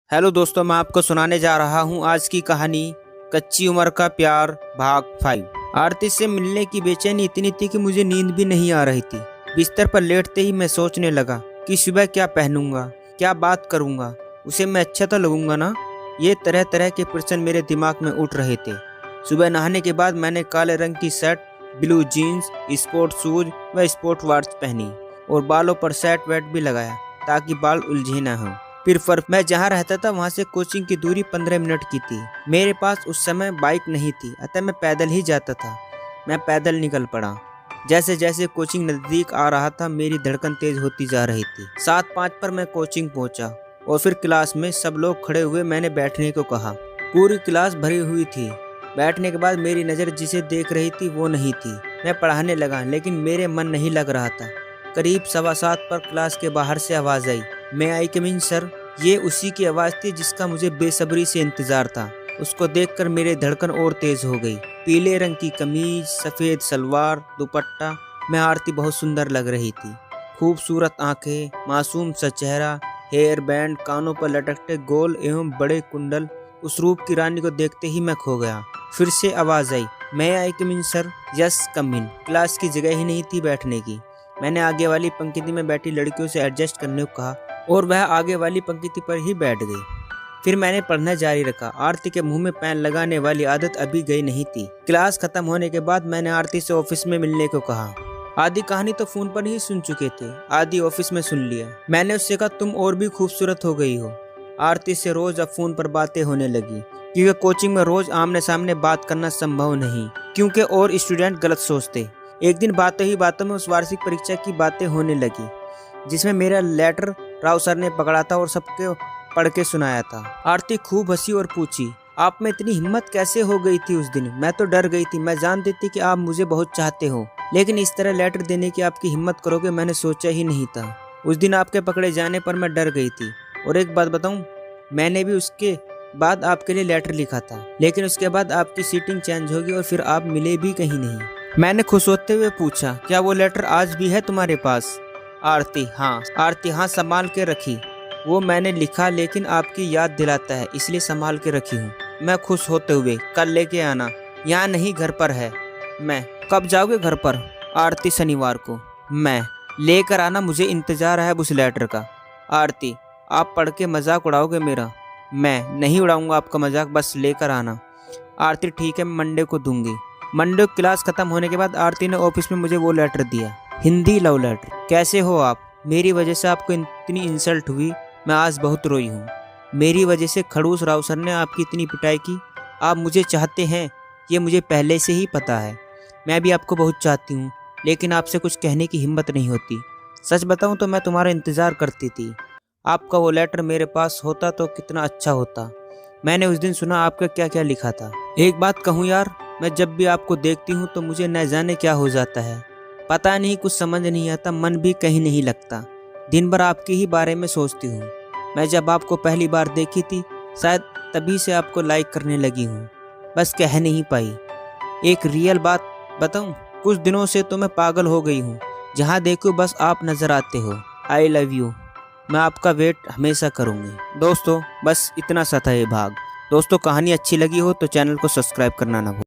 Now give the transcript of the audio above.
Hello दोस्तों, मैं आपको सुनाने जा रहा हूँ आज की कहानी कच्ची उम्र का प्यार भाग 5। आरती से मिलने की बेचैनी इतनी थी कि मुझे नींद भी नहीं आ रही थी। बिस्तर पर लेटते ही मैं सोचने लगा कि सुबह क्या पहनूंगा, क्या बात करूंगा, उसे मैं अच्छा तो लगूंगा ना। ये तरह तरह के प्रश्न मेरे दिमाग में उठ रहे थे। सुबह नहाने के बाद मैंने काले रंग की shirt, blue jeans, sport shoes व स्पोर्ट वॉच पहनी और बालों पर सेट वेट भी लगाया ताकि बाल उलझे न हों। फिर मैं जहाँ रहता था वहाँ से कोचिंग की दूरी 15 मिनट की थी। मेरे पास उस समय बाइक नहीं थी, अतः मैं पैदल ही जाता था। मैं पैदल निकल पड़ा। जैसे जैसे कोचिंग नज़दीक आ रहा था मेरी धड़कन तेज होती जा रही थी। 7:05 पर मैं कोचिंग पहुँचा और फिर क्लास में सब लोग खड़े हुए। मैंने बैठने को कहा। पूरी क्लास भरी हुई थी। बैठने के बाद मेरी नज़र जिसे देख रही थी वो नहीं थी। मैं पढ़ाने लगा लेकिन मेरे मन नहीं लग रहा था। करीब 7:15 पर क्लास के बाहर से आवाज़ आई, मैं आई कम इन सर। ये उसी की आवाज़ थी जिसका मुझे बेसब्री से इंतजार था। उसको देखकर मेरी धड़कन और तेज हो गई। पीले रंग की कमीज, सफ़ेद सलवार, दुपट्टा में आरती बहुत सुंदर लग रही थी। खूबसूरत आंखें, मासूम सा चेहरा, हेयर बैंड, कानों पर लटकते गोल एवं बड़े कुंडल। उस रूप की रानी को देखते ही मैं खो गया। फिर से आवाज़ आई, मैं आई कम इन सर। यस कम इन। क्लास की जगह ही नहीं थी बैठने की। मैंने आगे वाली पंक्ति में बैठी लड़कियों से एडजस्ट करने को कहा और वह आगे वाली पंक्ति पर ही बैठ गई। फिर मैंने पढ़ना जारी रखा। आरती के मुंह में पेन लगाने वाली आदत अभी गई नहीं थी। क्लास खत्म होने के बाद मैंने आरती से ऑफिस में मिलने को कहा। आधी कहानी तो फोन पर ही सुन चुके थे, आधी ऑफिस में सुन लिया। मैंने उससे कहा, तुम और भी खूबसूरत हो गई हो। आरती से रोज अब फोन पर बातें होने लगी क्योंकि कोचिंग में रोज आमने सामने बात करना संभव नहीं, क्योंकि और स्टूडेंट गलत सोचते। एक दिन बातों ही बातों में उस वार्षिक परीक्षा की बातें होने लगी जिसमें मेरा लेटर राव सर ने पकड़ा था और सबके पढ़ के सुनाया था। आरती खूब हंसी और पूछी, आप में इतनी हिम्मत कैसे हो गई थी उस दिन? मैं तो डर गई थी। मैं जानती थी कि आप मुझे बहुत चाहते हो, लेकिन इस तरह लेटर देने की आपकी हिम्मत करोगे मैंने सोचा ही नहीं था। उस दिन आपके पकड़े जाने पर मैं डर गई थी। और एक बात बताऊं, मैंने भी उसके बाद आपके लिए लेटर लिखा था, लेकिन उसके बाद आपकी सीटिंग चेंज होगी और फिर आप मिले भी कहीं नहीं। मैंने खुश होते हुए पूछा, क्या वो लेटर आज भी है तुम्हारे पास? आरती हाँ, संभाल के रखी। वो मैंने लिखा लेकिन आपकी याद दिलाता है इसलिए संभाल के रखी हूँ। मैं खुश होते हुए, कल लेके आना। यहाँ नहीं, घर पर है। मैं, कब जाओगे घर पर? आरती, शनिवार को। मैं, लेकर आना, मुझे इंतजार है उस लेटर का। आरती, आप पढ़ के मजाक उड़ाओगे मेरा? मैं, नहीं उड़ाऊंगा आपका मजाक, बस लेकर आना। आरती, ठीक है, मैं मंडे को दूंगी। मंडे को क्लास खत्म होने के बाद आरती ने ऑफिस में मुझे वो लेटर दिया, हिंदी लव लेटर। कैसे हो आप? मेरी वजह से आपको इतनी इंसल्ट हुई, मैं आज बहुत रोई हूँ। मेरी वजह से खड़ूस राव सर ने आपकी इतनी पिटाई की। आप मुझे चाहते हैं ये मुझे पहले से ही पता है। मैं भी आपको बहुत चाहती हूँ, लेकिन आपसे कुछ कहने की हिम्मत नहीं होती। सच बताऊँ तो मैं तुम्हारा इंतज़ार करती थी। आपका वो लेटर मेरे पास होता तो कितना अच्छा होता। मैंने उस दिन सुना आपका क्या क्या लिखा था। एक बात कहूँ यार, मैं जब भी आपको देखती हूँ तो मुझे न जाने क्या हो जाता है। पता नहीं, कुछ समझ नहीं आता, मन भी कहीं नहीं लगता। दिन भर आपके ही बारे में सोचती हूँ। मैं जब आपको पहली बार देखी थी शायद तभी से आपको लाइक करने लगी हूँ, बस कह नहीं पाई। एक रियल बात बताऊँ, कुछ दिनों से तो मैं पागल हो गई हूँ। जहाँ देखो बस आप नज़र आते हो। I love you. मैं आपका वेट हमेशा करूँगी। दोस्तों बस इतना सा था ये भाग। दोस्तों कहानी अच्छी लगी हो तो चैनल को सब्सक्राइब करना ना भूलें।